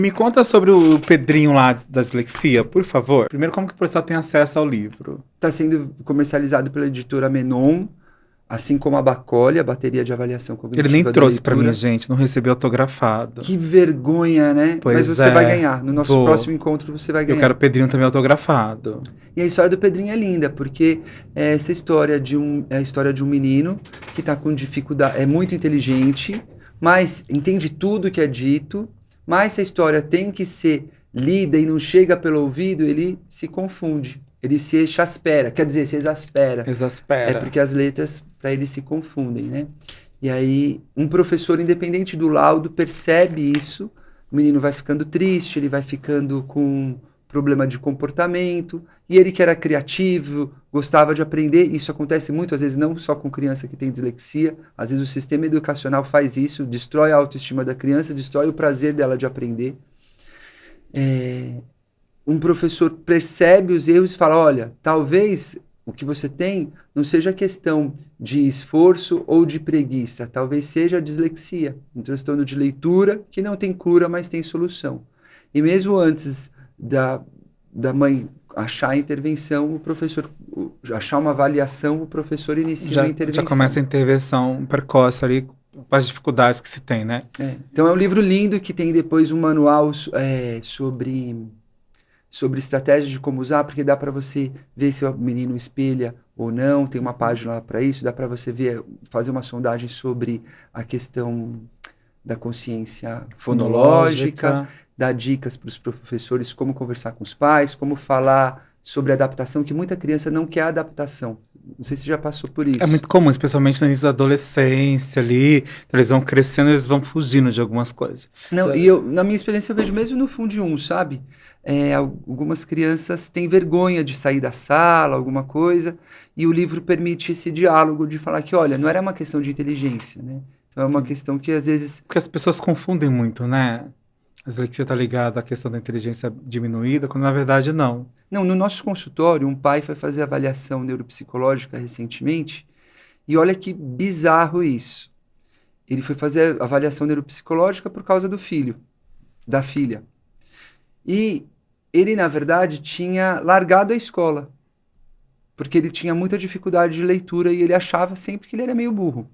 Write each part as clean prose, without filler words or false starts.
Me conta sobre o Pedrinho lá da dislexia, por favor. Primeiro, como que o pessoal tem acesso ao livro? Está sendo comercializado pela editora Menon, assim como a Bacoli, a bateria de avaliação cognitiva Ele nem da trouxe pra leitura. mim, gente, não recebeu autografado. Que vergonha, né? Pois Mas você é, vai ganhar. No nosso vou. próximo encontro você vai Eu ganhar. quero o Pedrinho também autografado. E a história do Pedrinho é linda, porque essa história é a história de um menino que está com dificuldade, é muito inteligente, mas entende tudo que é dito, mas se a história tem que ser lida e não chega pelo ouvido, ele se confunde. Ele se exaspera, quer dizer, se exaspera. Exaspera. É porque as letras, para ele, se confundem, né? E aí, um professor, independente do laudo, percebe isso, o menino vai ficando triste, ele vai ficando com problema de comportamento, e ele que era criativo, gostava de aprender, isso acontece muito, às vezes não só com criança que tem dislexia, às vezes o sistema educacional faz isso, destrói a autoestima da criança, destrói o prazer dela de aprender. Um professor percebe os erros e fala, olha, talvez o que você tem não seja questão de esforço ou de preguiça, talvez seja a dislexia, um transtorno de leitura que não tem cura, mas tem solução. E mesmo antes da mãe achar a intervenção, o professor achar uma avaliação, o professor inicia a intervenção. Já começa a intervenção precoce ali, com as dificuldades que se tem, né? Então é um livro lindo que tem depois um manual sobre estratégias de como usar, porque dá para você ver se o menino espelha ou não, tem uma página lá para isso, dá para você ver, fazer uma sondagem sobre a questão da consciência fonológica, dar dicas para os professores como conversar com os pais, como falar sobre adaptação, que muita criança não quer adaptação. Não sei se já passou por isso. É muito comum, especialmente no início da adolescência ali, então eles vão crescendo, eles vão fugindo de algumas coisas. Não, e na minha experiência eu vejo mesmo no Fundo 1, sabe? Algumas crianças têm vergonha de sair da sala, alguma coisa, e o livro permite esse diálogo de falar que, olha, não era uma questão de inteligência, né? Então é uma questão que às vezes... Porque as pessoas confundem muito, né? A dislexia está ligada à questão da inteligência diminuída, quando na verdade não. Não, no nosso consultório, um pai foi fazer avaliação neuropsicológica recentemente, e olha que bizarro isso. Ele foi fazer avaliação neuropsicológica por causa do filho, da filha. E ele, na verdade, tinha largado a escola, porque ele tinha muita dificuldade de leitura e ele achava sempre que ele era meio burro.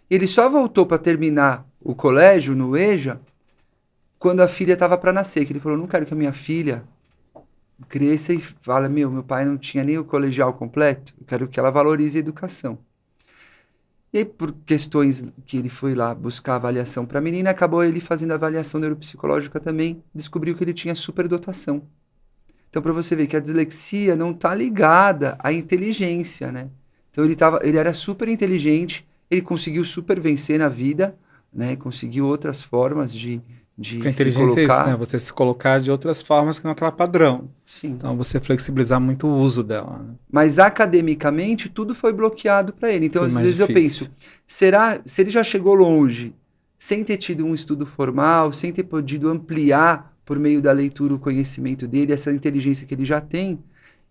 Ele só voltou para terminar o colégio no EJA quando a filha estava para nascer, que ele falou, não quero que a minha filha cresça e fale, meu pai não tinha nem o colegial completo, eu quero que ela valorize a educação. E aí, por questões que ele foi lá buscar avaliação para a menina, acabou ele fazendo avaliação neuropsicológica também, descobriu que ele tinha superdotação. Então, para você ver que a dislexia não está ligada à inteligência, né? Então, ele era super inteligente, ele conseguiu super vencer na vida, né? Conseguiu outras formas de Porque a inteligência é isso, né? Você se colocar de outras formas que não aquela padrão. Sim. Então, você flexibilizar muito o uso dela. Né? Mas, academicamente, tudo foi bloqueado para ele. Então, às vezes difícil. Eu penso, se ele já chegou longe, sem ter tido um estudo formal, sem ter podido ampliar, por meio da leitura, o conhecimento dele, essa inteligência que ele já tem,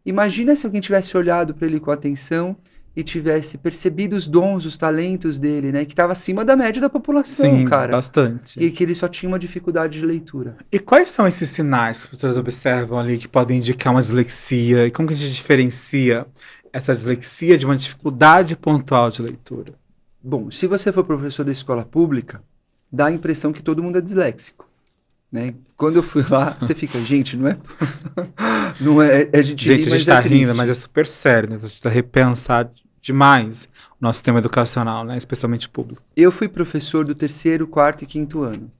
imagina se alguém tivesse olhado para ele com atenção e tivesse percebido os dons, os talentos dele, né? Que estava acima da média da população, Sim, cara. Bastante. E que ele só tinha uma dificuldade de leitura. E quais são esses sinais que vocês observam ali que podem indicar uma dislexia? E como que a gente diferencia essa dislexia de uma dificuldade pontual de leitura? Bom, se você for professor da escola pública, dá a impressão que todo mundo é disléxico. Né? Quando eu fui lá, você fica, gente, não é... não é a gente ri, a gente tá rindo, triste. mas é super sério, né? A gente precisa repensar demais o nosso sistema educacional, né? Especialmente público. Eu fui professor do 3º, 4º e 5º ano.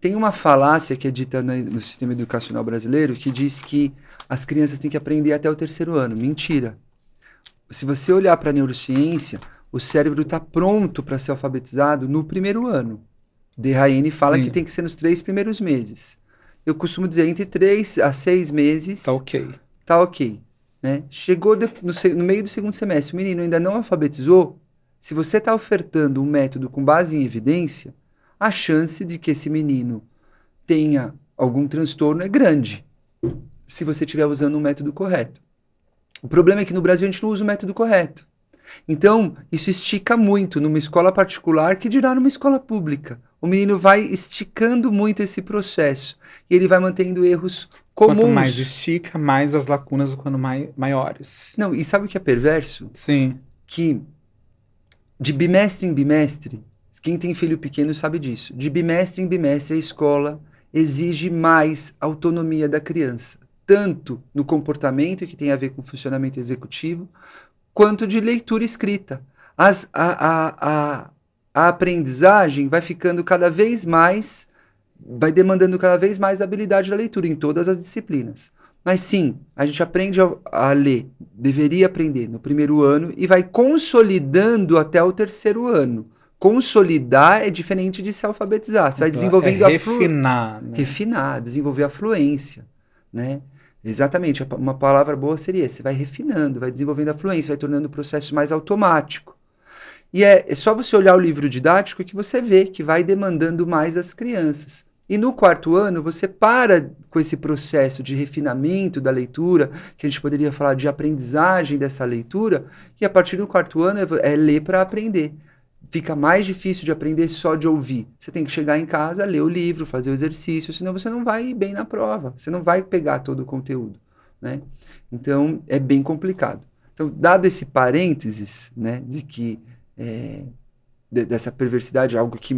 Tem uma falácia que é dita no sistema educacional brasileiro que diz que as crianças têm que aprender até o 3º ano. Mentira. Se você olhar para a neurociência, o cérebro está pronto para ser alfabetizado no 1º ano. Derraine fala Sim. que tem que ser nos 3 primeiros meses. Eu costumo dizer, entre 3 a 6 meses... Tá ok. Tá ok. Né? Chegou no meio do 2º semestre, o menino ainda não alfabetizou, se você está ofertando um método com base em evidência, a chance de que esse menino tenha algum transtorno é grande, se você estiver usando um método correto. O problema é que no Brasil a gente não usa o método correto. Então, isso estica muito numa escola particular que dirá numa escola pública. O menino vai esticando muito esse processo e ele vai mantendo erros Quanto mais comuns. estica, mais as lacunas ficando maiores. Não, e sabe o que é perverso? Sim. Que de bimestre em bimestre, quem tem filho pequeno sabe disso, de bimestre em bimestre a escola exige mais autonomia da criança, tanto no comportamento, que tem a ver com funcionamento executivo, quanto de leitura e escrita. A aprendizagem vai ficando cada vez mais, vai demandando cada vez mais habilidade da leitura em todas as disciplinas. Mas sim, a gente aprende a ler, deveria aprender no primeiro ano e vai consolidando até o terceiro ano. Consolidar é diferente de se alfabetizar. Você vai desenvolvendo refinar, né? refinar, desenvolver a fluência, né? Exatamente, uma palavra boa seria essa, você vai refinando, vai desenvolvendo a fluência, vai tornando o processo mais automático. E é só você olhar o livro didático que você vê que vai demandando mais das crianças. E no quarto ano, você para com esse processo de refinamento da leitura, que a gente poderia falar de aprendizagem dessa leitura, e a partir do quarto ano é ler para aprender. Fica mais difícil de aprender só de ouvir. Você tem que chegar em casa, ler o livro, fazer o exercício, senão você não vai bem na prova, você não vai pegar todo o conteúdo, né? Então, é bem complicado. Então, dado esse parênteses, né, de que dessa perversidade, algo que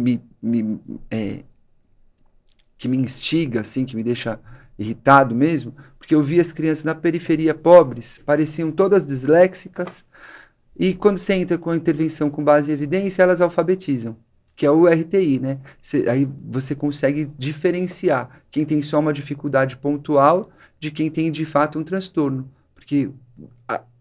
que me instiga, assim, que me deixa irritado mesmo, porque eu vi as crianças na periferia pobres, pareciam todas disléxicas, e quando você entra com a intervenção com base em evidência, elas alfabetizam, que é o RTI, né? Aí você consegue diferenciar quem tem só uma dificuldade pontual de quem tem de fato um transtorno, porque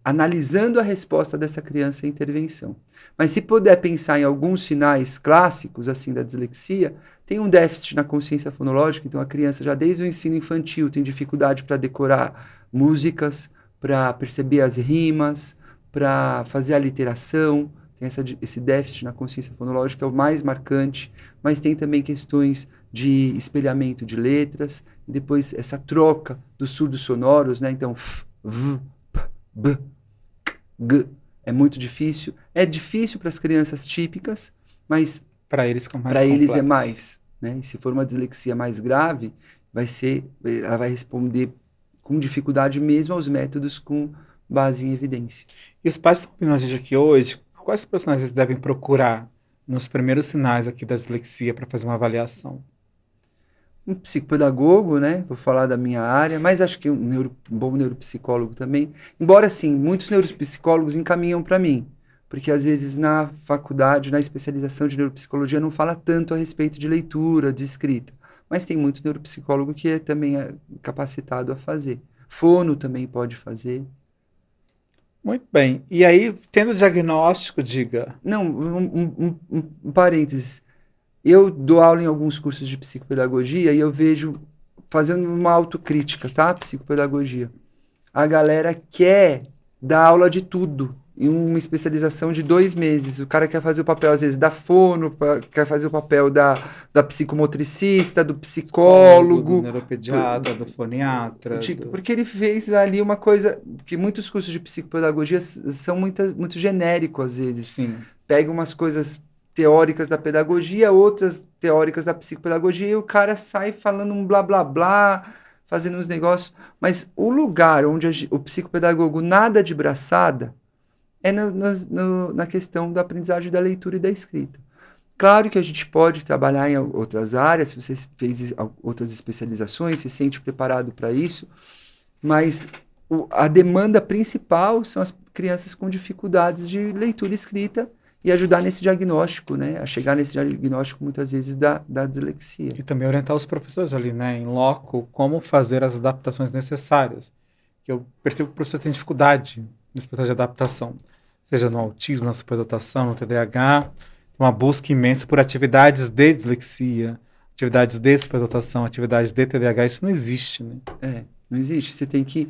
analisando a resposta dessa criança à intervenção. Mas se puder pensar em alguns sinais clássicos assim da dislexia, tem um déficit na consciência fonológica, então a criança já desde o ensino infantil tem dificuldade para decorar músicas, para perceber as rimas, para fazer a literação, tem esse déficit na consciência fonológica, é o mais marcante, mas tem também questões de espelhamento de letras, e depois essa troca dos surdos sonoros, né? Então, f, v, p, b, k, g, é muito difícil. É difícil para as crianças típicas, mas para eles é mais, né? E se for uma dislexia mais grave, ela vai responder com dificuldade mesmo aos métodos com base em evidência. E os pais que estão ouvindo a gente aqui hoje, quais personagens eles devem procurar nos primeiros sinais aqui da dislexia para fazer uma avaliação? Um psicopedagogo, né? Vou falar da minha área, mas acho que um bom neuropsicólogo também. Embora, sim, muitos neuropsicólogos encaminham para mim, porque às vezes na faculdade, na especialização de neuropsicologia, não fala tanto a respeito de leitura, de escrita. Mas tem muito neuropsicólogo que também é capacitado a fazer. Fono também pode fazer. Muito bem. E aí, tendo diagnóstico, diga. Não, um parênteses. Eu dou aula em alguns cursos de psicopedagogia e eu vejo, fazendo uma autocrítica, tá? Psicopedagogia. A galera quer dar aula de tudo em uma especialização de 2 meses. O cara quer fazer o papel, às vezes, da fono, quer fazer o papel da psicomotricista, do psicólogo. Do neuropediatra, do foniatra. Porque ele fez ali uma coisa que muitos cursos de psicopedagogia são muito genéricos, às vezes. Sim. Pega umas coisas teóricas da pedagogia, outras teóricas da psicopedagogia, e o cara sai falando um blá blá blá, fazendo uns negócios. Mas o lugar onde o psicopedagogo nada de braçada é na questão da aprendizagem da leitura e da escrita. Claro que a gente pode trabalhar em outras áreas, se você fez outras especializações, se sente preparado para isso, mas a demanda principal são as crianças com dificuldades de leitura e escrita e ajudar nesse diagnóstico, né? A chegar nesse diagnóstico, muitas vezes, da dislexia. E também orientar os professores ali, né? Em loco, como fazer as adaptações necessárias. Que eu percebo que o professor tem dificuldade nesse processo de adaptação. Seja no autismo, na superdotação, no TDAH. Uma busca imensa por atividades de dislexia, atividades de superdotação, atividades de TDAH. Isso não existe, né? Não existe. Você tem que...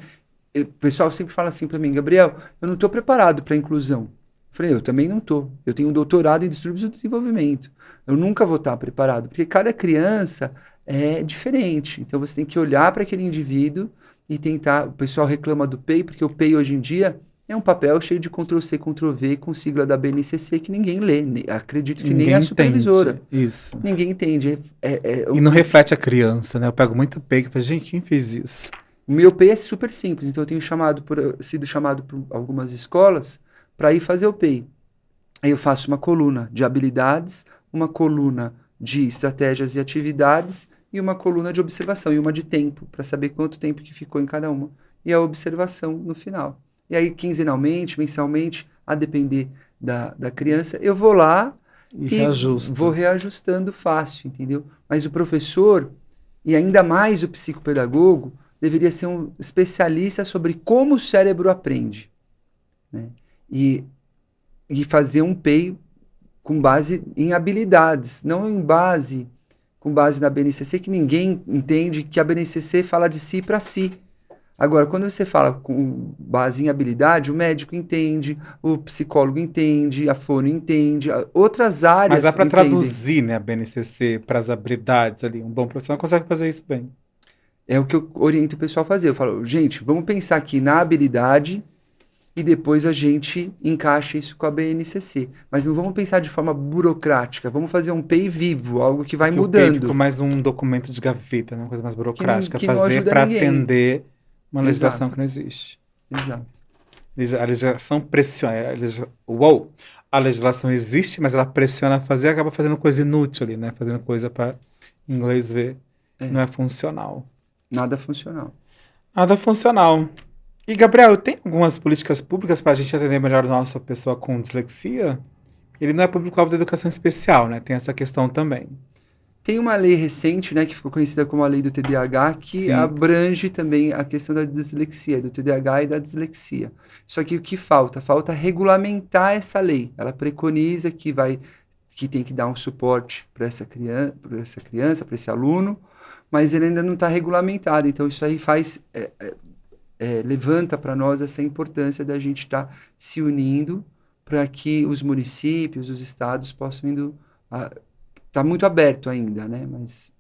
O pessoal sempre fala assim para mim, Gabriel, eu não estou preparado para a inclusão. Eu falei, eu também não estou. Eu tenho um doutorado em distúrbios do desenvolvimento. Eu nunca vou estar preparado, porque cada criança é diferente. Então você tem que olhar para aquele indivíduo e tentar... O pessoal reclama do PEI, porque o PEI hoje em dia É um papel cheio de Ctrl+C, Ctrl+V com sigla da BNCC que ninguém lê. Acredito que nem Ninguém a supervisora. entende isso. Ninguém entende. E não reflete a criança, né? Eu pego muito peito e falo, gente, quem fez isso? O meu PEI é super simples, então eu tenho sido chamado por algumas escolas para ir fazer o PEI. Aí eu faço uma coluna de habilidades, uma coluna de estratégias e atividades e uma coluna de observação e uma de tempo, para saber quanto tempo que ficou em cada uma. E a observação no final. E aí, quinzenalmente, mensalmente, a depender da criança, eu vou lá e vou reajustando fácil, entendeu? Mas o professor, e ainda mais o psicopedagogo, deveria ser um especialista sobre como o cérebro aprende, né? E fazer um PEI com base em habilidades, não com base na BNCC, que ninguém entende que a BNCC fala de si para si. Agora, quando você fala com base em habilidade, o médico entende, o psicólogo entende, a fono entende, outras áreas Mas dá para entendem. traduzir, né, a BNCC para as habilidades ali. Um bom profissional consegue fazer isso bem. É o que eu oriento o pessoal a fazer. Eu falo, gente, vamos pensar aqui na habilidade e depois a gente encaixa isso com a BNCC. Mas não vamos pensar de forma burocrática, vamos fazer um PEI vivo, algo que vai Porque mudando. o PEI ficou mais um documento de gaveta, né, uma coisa mais burocrática. Que não fazer ajuda para ninguém. atender uma legislação Exato. que não existe. Exato. A legislação pressiona. A legislação existe, mas ela pressiona a fazer e acaba fazendo coisa inútil ali, né? Fazendo coisa para inglês ver. Não é funcional. Nada funcional. Nada funcional. E, Gabriel, tem algumas políticas públicas para a gente atender melhor a nossa pessoa com dislexia? Ele não é público-alvo da educação especial, né? Tem essa questão também. Tem uma lei recente, né, que ficou conhecida como a lei do TDAH, que abrange também a questão da dislexia, do TDAH e da dislexia. Só que o que falta? Falta regulamentar essa lei. Ela preconiza que tem que dar um suporte para essa criança, para esse aluno, mas ele ainda não está regulamentado. Então, isso aí levanta para nós essa importância da gente estar se unindo para que os municípios, os estados possam indo... Está muito aberto ainda, né? Mas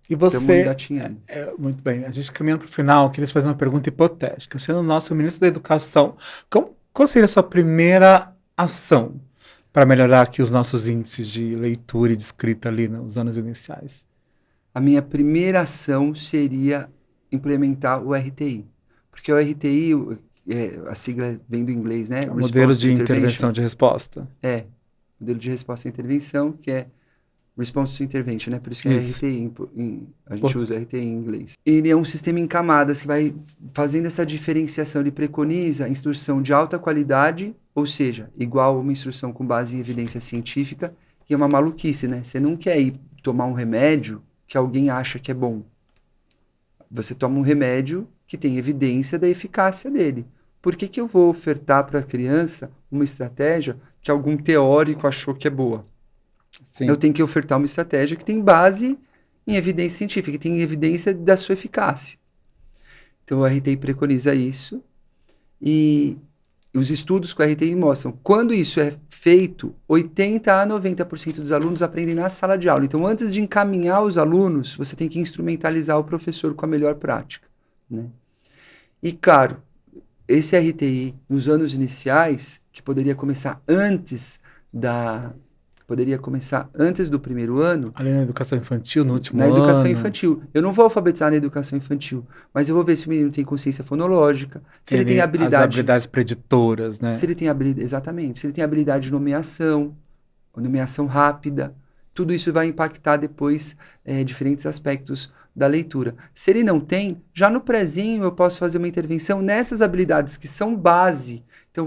e você, engatinhando. Muito bem. A gente caminhando para o final, queria te fazer uma pergunta hipotética. Sendo o nosso ministro da Educação, qual seria a sua primeira ação para melhorar aqui os nossos índices de leitura e de escrita ali nos anos iniciais? A minha primeira ação seria implementar o RTI. Porque o RTI, a sigla vem do inglês, né? Modelo de intervenção de resposta. Modelo de resposta e intervenção, que é Response to Intervention, né? Por isso que é RTI, a gente usa RTI em inglês. Ele é um sistema em camadas que vai fazendo essa diferenciação. Ele preconiza instrução de alta qualidade, ou seja, igual a uma instrução com base em evidência científica, e é uma maluquice, né? Você não quer ir tomar um remédio que alguém acha que é bom. Você toma um remédio que tem evidência da eficácia dele. Por que eu vou ofertar para a criança uma estratégia que algum teórico achou que é boa? Sim. Eu tenho que ofertar uma estratégia que tem base em evidência científica, que tem evidência da sua eficácia. Então, o RTI preconiza isso e os estudos com o RTI mostram quando isso é feito, 80% a 90% dos alunos aprendem na sala de aula. Então, antes de encaminhar os alunos, você tem que instrumentalizar o professor com a melhor prática, né? E, claro, esse RTI, nos anos iniciais, que poderia começar antes do primeiro ano. Ali na educação infantil, no último ano. Na educação infantil. Eu não vou alfabetizar na educação infantil, mas eu vou ver se o menino tem consciência fonológica, se ele tem habilidade... As habilidades preditoras, né? Se ele tem habilidade, exatamente. Se ele tem habilidade de nomeação rápida. Tudo isso vai impactar depois diferentes aspectos da leitura. Se ele não tem, já no prezinho eu posso fazer uma intervenção nessas habilidades que são base. Então,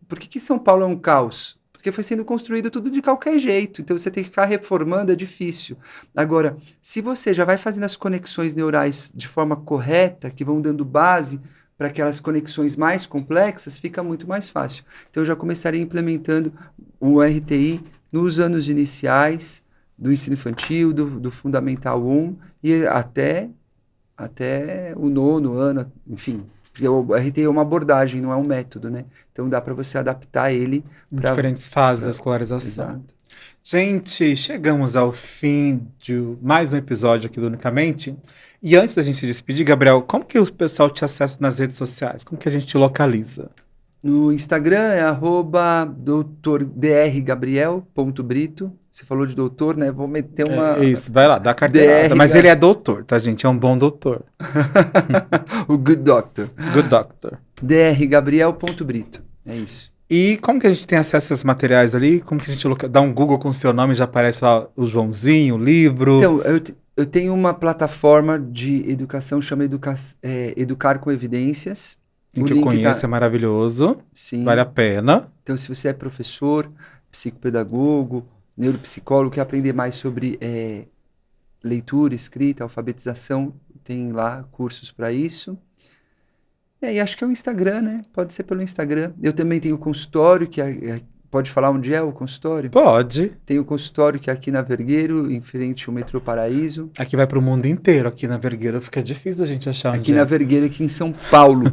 por que São Paulo é um caos? Porque foi sendo construído tudo de qualquer jeito. Então, você tem que ficar reformando, é difícil. Agora, se você já vai fazendo as conexões neurais de forma correta, que vão dando base para aquelas conexões mais complexas, fica muito mais fácil. Então, eu já começaria implementando o RTI nos anos iniciais do ensino infantil, do Fundamental 1, e até o 9º ano, enfim... Porque o RTI é uma abordagem, não é um método, né? Então dá para você adaptar ele para diferentes fases da escolarização. Exato. Gente, chegamos ao fim de mais um episódio aqui do Unicamente. E antes da gente se despedir, Gabriel, como que o pessoal te acessa nas redes sociais? Como que a gente te localiza? No Instagram é @drgabriel.brito. Você falou de doutor, né? Vou meter uma É isso, vai lá, dá a carteirada. Mas ele é doutor, tá, gente? É um bom doutor. o Good Doctor. Good doctor. drgabriel.brito. É isso. E como que a gente tem acesso a esses materiais ali? Como que a gente dá um Google com o seu nome e já aparece lá o Joãozinho, o livro? Então, eu tenho uma plataforma de educação, chama Educar com Evidências. Em que eu conheço, é maravilhoso. Sim. Vale a pena. Então, se você é professor, psicopedagogo, neuropsicólogo, quer aprender mais sobre leitura, escrita, alfabetização, tem lá cursos para isso. E acho que é o Instagram, né? Pode ser pelo Instagram. Eu também tenho consultório, pode falar onde é o consultório? Pode. Tem o consultório que é aqui na Vergueiro, em frente ao Metrô Paraíso. Aqui vai para o mundo inteiro. Aqui na Vergueira fica difícil a gente achar aqui na Vergueira, aqui em São Paulo.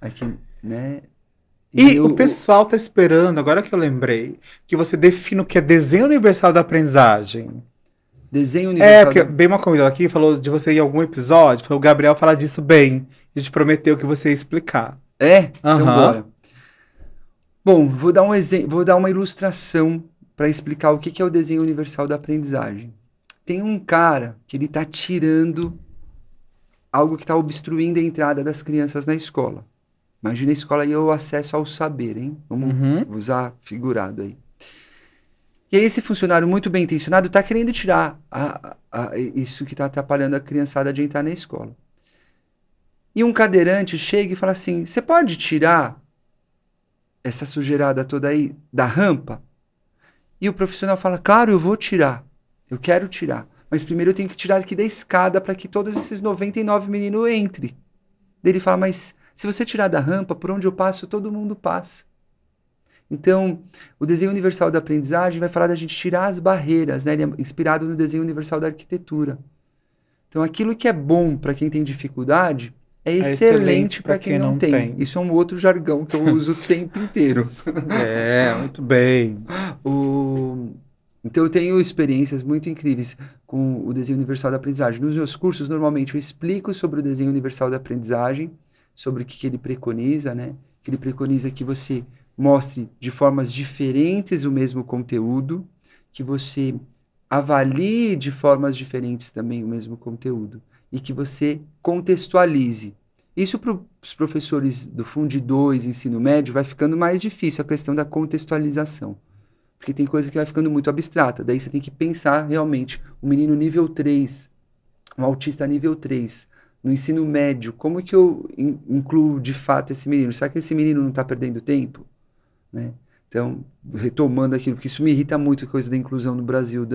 Aqui, né? E o pessoal tá esperando, agora que eu lembrei, que você defina o que é desenho universal da aprendizagem. Desenho universal. Porque bem uma convidada aqui falou de você em algum episódio, falou o Gabriel falar disso bem. A gente prometeu que você ia explicar. Então bora. Bom, vou dar um exemplo, vou dar uma ilustração para explicar o que é o desenho universal da aprendizagem. Tem um cara que ele está tirando algo que está obstruindo a entrada das crianças na escola. Imagina a escola e o acesso ao saber, hein? Vamos usar figurado aí. E aí esse funcionário muito bem intencionado está querendo tirar isso que está atrapalhando a criançada de entrar na escola. E um cadeirante chega e fala assim, você pode tirar essa sujeirada toda aí da rampa? E o profissional fala, claro, eu vou tirar. Eu quero tirar. Mas primeiro eu tenho que tirar aqui da escada para que todos esses 99 meninos entrem. Daí ele fala, mas se você tirar da rampa, por onde eu passo, todo mundo passa. Então, o desenho universal da aprendizagem vai falar da gente tirar as barreiras, né? Ele é inspirado no desenho universal da arquitetura. Então, aquilo que é bom para quem tem dificuldade é excelente para quem não tem. Isso é um outro jargão que eu uso o tempo inteiro. Muito bem. Então, eu tenho experiências muito incríveis com o desenho universal da aprendizagem. Nos meus cursos, normalmente, eu explico sobre o desenho universal da aprendizagem, sobre o que ele preconiza, né? Que ele preconiza que você mostre de formas diferentes o mesmo conteúdo, que você avalie de formas diferentes também o mesmo conteúdo e que você contextualize. Isso para os professores do Fundo 2, ensino médio, vai ficando mais difícil a questão da contextualização, porque tem coisa que vai ficando muito abstrata. Daí você tem que pensar realmente, um menino nível 3, um autista nível 3, no ensino médio, como que eu incluo de fato esse menino? Será que esse menino não está perdendo tempo? Né? Então, retomando aquilo, porque isso me irrita muito, a coisa da inclusão no Brasil.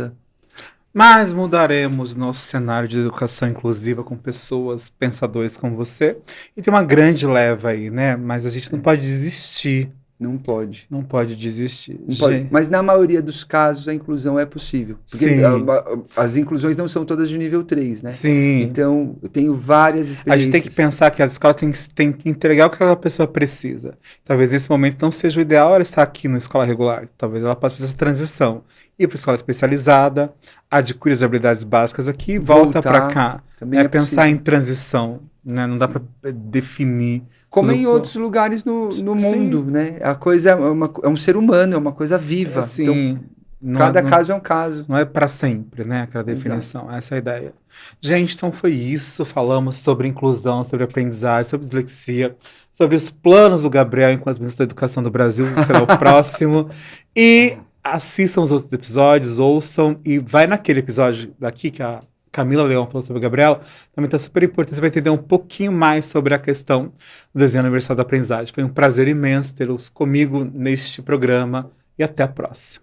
Mas mudaremos nosso cenário de educação inclusiva com pessoas, pensadores como você. E tem uma grande leva aí, né? Mas a gente não pode desistir. Não pode. Não pode desistir. Não pode. Mas na maioria dos casos a inclusão é possível. Porque as inclusões não são todas de nível 3, né? Sim. Então, eu tenho várias experiências. A gente tem que pensar que as escolas têm que entregar o que aquela pessoa precisa. Talvez nesse momento não seja o ideal ela estar aqui na escola regular. Talvez ela possa fazer essa transição. Ir para a escola especializada, adquirir as habilidades básicas aqui e volta para cá. Também pensar em transição. Né? Não dá para definir. Como em outros lugares no mundo, né? A coisa é um ser humano, é uma coisa viva. Então, cada caso é um caso. Não é para sempre, né? Aquela definição. Exato. Essa é a ideia. Gente, então foi isso. Falamos sobre inclusão, sobre aprendizagem, sobre dislexia, sobre os planos do Gabriel enquanto ministro da Educação do Brasil, será o próximo. E assistam os outros episódios, ouçam e vai naquele episódio daqui que a Camila Leão falou sobre o Gabriel, também está super importante, você vai entender um pouquinho mais sobre a questão do desenho universal da aprendizagem. Foi um prazer imenso tê-los comigo neste programa e até a próxima.